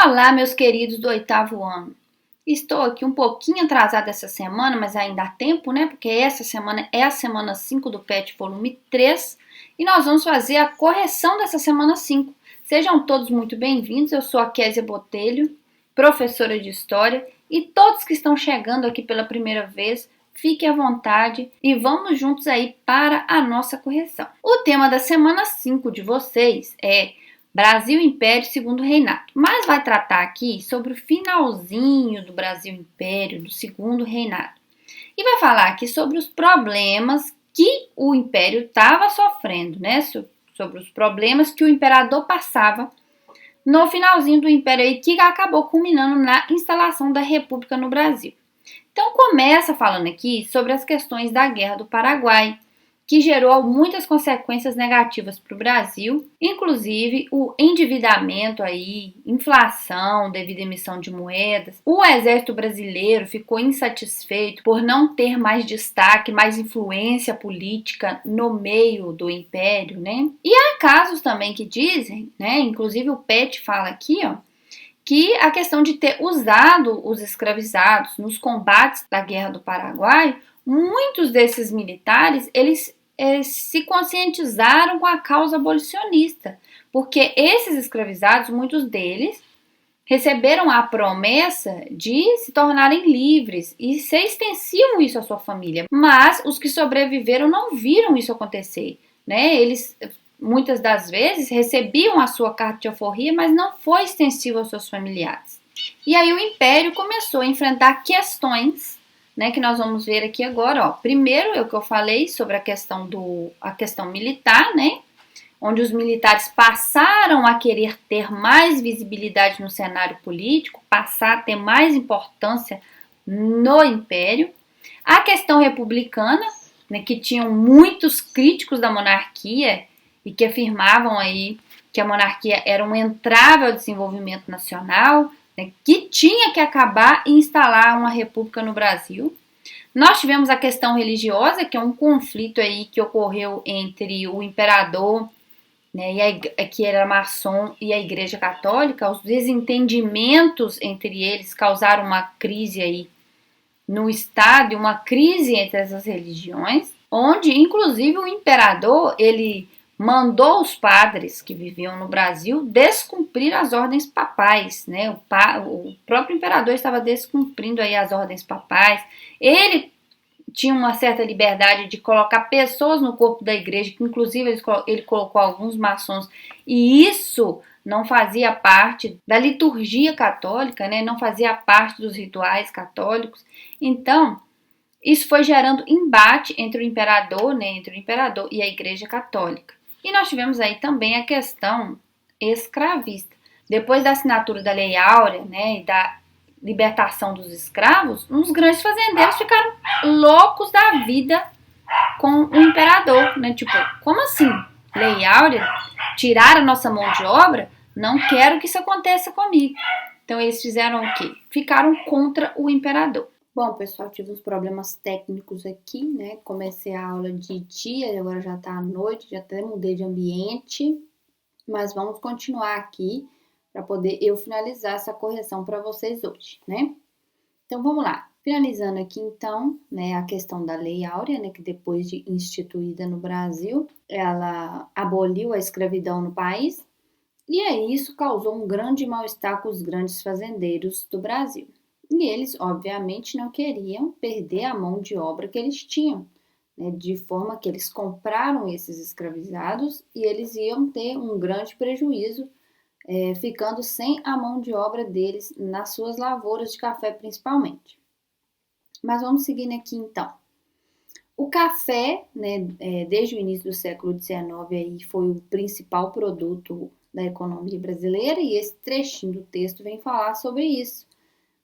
Olá, meus queridos do oitavo ano. Estou aqui um pouquinho atrasada essa semana, mas ainda há tempo, né? Porque essa semana é a semana 5 do PET volume 3 e nós vamos fazer a correção dessa semana 5. Sejam todos muito bem-vindos. Eu sou a Késia Botelho, professora de História, e todos que estão chegando aqui pela primeira vez, fiquem à vontade e vamos juntos aí para a nossa correção. O tema da semana 5 de vocês é Brasil Império Segundo Reinado, mas vai tratar aqui sobre o finalzinho do Brasil Império, do Segundo Reinado. E vai falar aqui sobre os problemas que o Império estava sofrendo, né? Sobre os problemas que o imperador passava no finalzinho do Império aí, que acabou culminando na instalação da República no Brasil. Então começa falando aqui sobre as questões da Guerra do Paraguai, que gerou muitas consequências negativas para o Brasil, inclusive o endividamento aí, inflação devido à emissão de moedas. O exército brasileiro ficou insatisfeito por não ter mais destaque, mais influência política no meio do império, né? E há casos também que dizem, né? Inclusive o PET fala aqui, ó, que a questão de ter usado os escravizados nos combates da Guerra do Paraguai, muitos desses militares, eles se conscientizaram com a causa abolicionista, porque esses escravizados, muitos deles, receberam a promessa de se tornarem livres e se extensiam isso à sua família, mas os que sobreviveram não viram isso acontecer, né? Eles muitas das vezes recebiam a sua carta de alforria, mas não foi extensivo aos seus familiares. E aí o Império começou a enfrentar questões, né, que nós vamos ver aqui agora. Ó. Primeiro, é o que eu falei sobre a questão militar, né, onde os militares passaram a querer ter mais visibilidade no cenário político, passar a ter mais importância no Império. A questão republicana, né, que tinham muitos críticos da monarquia e que afirmavam aí que a monarquia era um entrave ao desenvolvimento nacional, né, que tinha que acabar e instalar uma república no Brasil. Nós tivemos a questão religiosa, que é um conflito aí que ocorreu entre o imperador, né, que era maçom, e a Igreja Católica. Os desentendimentos entre eles causaram uma crise aí no Estado, uma crise entre essas religiões, onde inclusive o imperador, ele mandou os padres que viviam no Brasil descumprir as ordens papais, né? O próprio imperador estava descumprindo aí as ordens papais. Ele tinha uma certa liberdade de colocar pessoas no corpo da igreja, que inclusive ele colocou alguns maçons, e isso não fazia parte da liturgia católica, né? Não fazia parte dos rituais católicos. Então, isso foi gerando embate entre o imperador, né? Entre o imperador e a Igreja Católica. E nós tivemos aí também a questão escravista. Depois da assinatura da Lei Áurea, né, e da libertação dos escravos, uns grandes fazendeiros ficaram loucos da vida com o imperador, né? Tipo, como assim? Lei Áurea? Tirar a nossa mão de obra? Não quero que isso aconteça comigo. Então eles fizeram o quê? Ficaram contra o imperador. Bom, pessoal, tive uns problemas técnicos aqui, né? Comecei a aula de dia, agora já tá à noite, já até mudei de ambiente, mas vamos continuar aqui para poder eu finalizar essa correção para vocês hoje, né? Então, vamos lá. Finalizando aqui, então, né, a questão da Lei Áurea, né, que depois de instituída no Brasil, ela aboliu a escravidão no país, e aí isso causou um grande mal-estar com os grandes fazendeiros do Brasil. E eles, obviamente, não queriam perder a mão de obra que eles tinham, né, de forma que eles compraram esses escravizados e eles iam ter um grande prejuízo, ficando sem a mão de obra deles nas suas lavouras de café, principalmente. Mas vamos seguindo aqui, então. O café, né, desde o início do século XIX, aí, foi o principal produto da economia brasileira e esse trechinho do texto vem falar sobre isso.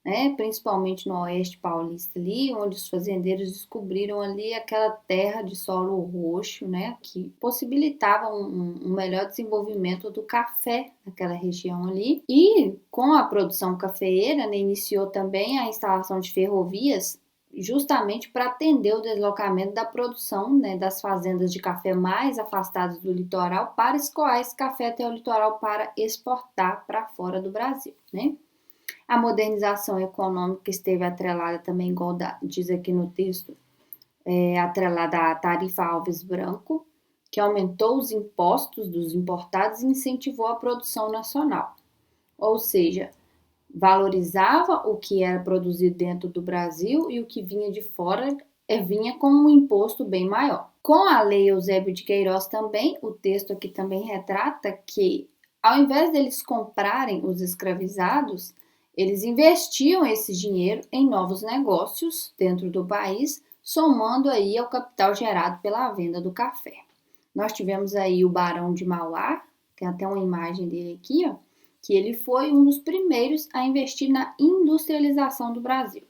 Né, principalmente no oeste paulista ali, onde os fazendeiros descobriram ali aquela terra de solo roxo, né, que possibilitava um melhor desenvolvimento do café naquela região ali. E com a produção cafeeira, né, iniciou também a instalação de ferrovias justamente para atender o deslocamento da produção, né, das fazendas de café mais afastadas do litoral para escoar esse café até o litoral para exportar para fora do Brasil, né? A modernização econômica esteve atrelada também, igual diz aqui no texto, atrelada à tarifa Alves Branco, que aumentou os impostos dos importados e incentivou a produção nacional. Ou seja, valorizava o que era produzido dentro do Brasil e o que vinha de fora vinha com um imposto bem maior. Com a lei Eusébio de Queiroz também, o texto aqui também retrata que, ao invés deles comprarem os escravizados, eles investiam esse dinheiro em novos negócios dentro do país, somando aí ao capital gerado pela venda do café. Nós tivemos aí o Barão de Mauá, tem até uma imagem dele aqui, ó, que ele foi um dos primeiros a investir na industrialização do Brasil.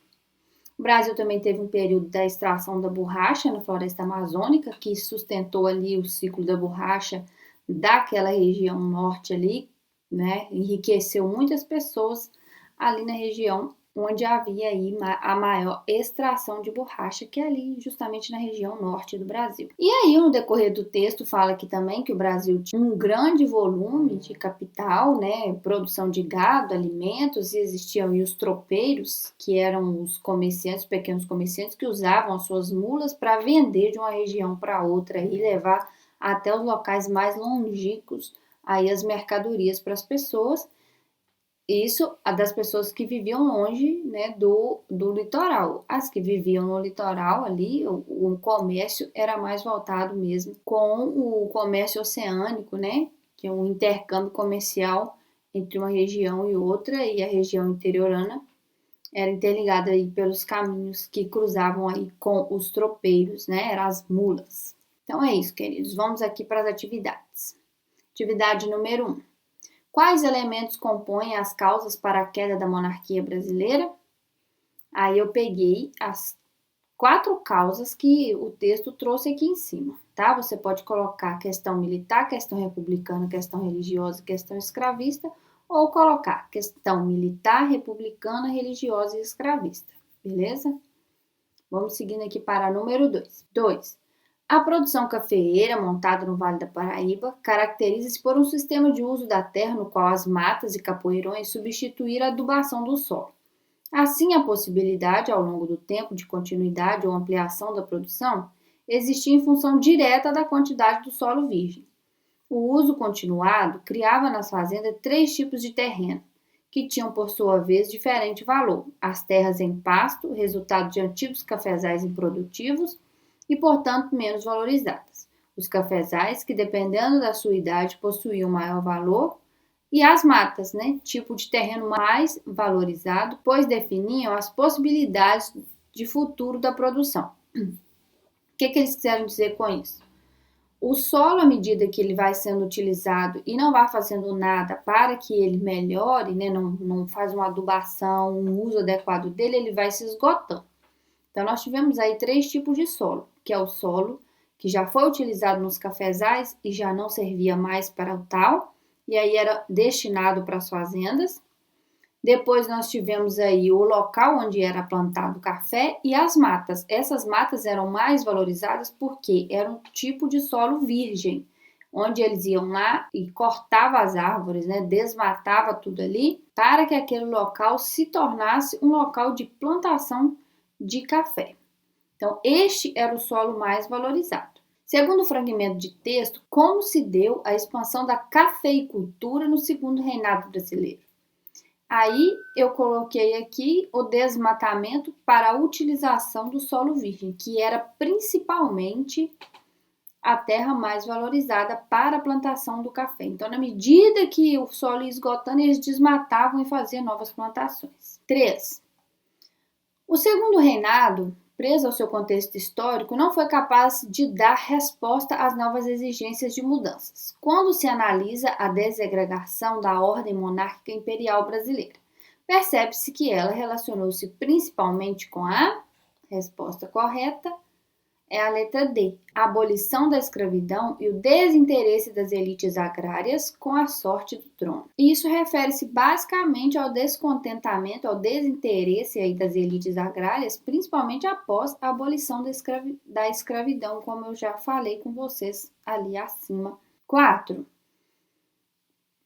O Brasil também teve um período da extração da borracha na floresta amazônica, que sustentou ali o ciclo da borracha daquela região norte ali, né? Enriqueceu muitas pessoas ali na região onde havia aí a maior extração de borracha, que é ali justamente na região norte do Brasil. E aí, no decorrer do texto, fala aqui também que o Brasil tinha um grande volume de capital, né, produção de gado, alimentos, e existiam os tropeiros, que eram os comerciantes, pequenos comerciantes, que usavam as suas mulas para vender de uma região para outra e levar até os locais mais longínquos aí as mercadorias para as pessoas. Isso das pessoas que viviam longe, né, do litoral. As que viviam no litoral ali, o comércio era mais voltado mesmo com o comércio oceânico, né, que é um intercâmbio comercial entre uma região e outra, e a região interiorana era interligada aí pelos caminhos que cruzavam aí com os tropeiros, né, eram as mulas. Então é isso, queridos. Vamos aqui para as atividades. Atividade número 1. Quais elementos compõem as causas para a queda da monarquia brasileira? Aí eu peguei as 4 causas que o texto trouxe aqui em cima, tá? Você pode colocar questão militar, questão republicana, questão religiosa, questão escravista, ou colocar questão militar, republicana, religiosa e escravista, beleza? Vamos seguindo aqui para número 2. 2. A produção cafeeira, montada no Vale da Paraíba, caracteriza-se por um sistema de uso da terra no qual as matas e capoeirões substituíram a adubação do solo. Assim, a possibilidade, ao longo do tempo, de continuidade ou ampliação da produção existia em função direta da quantidade do solo virgem. O uso continuado criava nas fazendas 3 tipos de terreno, que tinham, por sua vez, diferente valor. As terras em pasto, resultado de antigos cafezais improdutivos, e, portanto, menos valorizadas. Os cafezais, que dependendo da sua idade possuíam maior valor, e as matas, né, tipo de terreno mais valorizado, pois definiam as possibilidades de futuro da produção. O que eles quiseram dizer com isso? O solo, à medida que ele vai sendo utilizado e não vai fazendo nada para que ele melhore, né, não faz uma adubação, um uso adequado dele, ele vai se esgotando. Então, nós tivemos aí 3 tipos de solo, que é o solo que já foi utilizado nos cafezais e já não servia mais para o tal, e aí era destinado para as fazendas. Depois nós tivemos aí o local onde era plantado o café e as matas. Essas matas eram mais valorizadas porque era um tipo de solo virgem, onde eles iam lá e cortavam as árvores, né, desmatava tudo ali, para que aquele local se tornasse um local de plantação de café. Então, este era o solo mais valorizado. Segundo o fragmento de texto, como se deu a expansão da cafeicultura no segundo reinado brasileiro? Aí eu coloquei aqui o desmatamento para a utilização do solo virgem, que era principalmente a terra mais valorizada para a plantação do café. Então, na medida que o solo ia esgotando, eles desmatavam e faziam novas plantações. 3. O segundo reinado, preso ao seu contexto histórico, não foi capaz de dar resposta às novas exigências de mudanças. Quando se analisa a desagregação da ordem monárquica imperial brasileira, percebe-se que ela relacionou-se principalmente com a resposta correta, É a letra D, a abolição da escravidão e o desinteresse das elites agrárias com a sorte do trono. E isso refere-se basicamente ao descontentamento, ao desinteresse aí das elites agrárias, principalmente após a abolição da escravidão, como eu já falei com vocês ali acima. 4.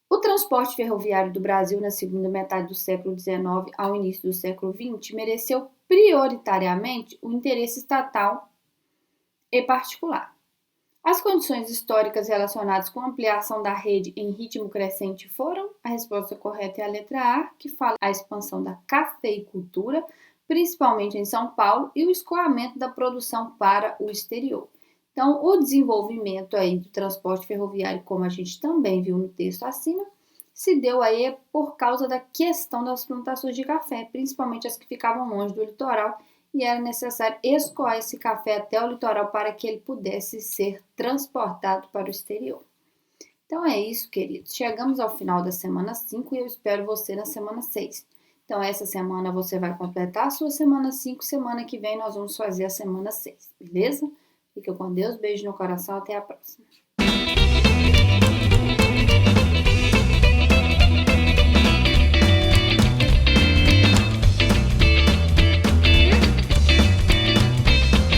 O transporte ferroviário do Brasil na segunda metade do século XIX ao início do século XX mereceu prioritariamente o interesse estatal e particular. As condições históricas relacionadas com a ampliação da rede em ritmo crescente foram: a resposta correta é a letra A, que fala a expansão da cafeicultura, principalmente em São Paulo, e o escoamento da produção para o exterior. Então, o desenvolvimento aí do transporte ferroviário, como a gente também viu no texto acima, se deu aí por causa da questão das plantações de café, principalmente as que ficavam longe do litoral, e era necessário escoar esse café até o litoral para que ele pudesse ser transportado para o exterior. Então é isso, queridos. Chegamos ao final da semana 5 e eu espero você na semana 6. Então essa semana você vai completar a sua semana 5, semana que vem nós vamos fazer a semana 6, beleza? Fica com Deus, beijo no coração, até a próxima.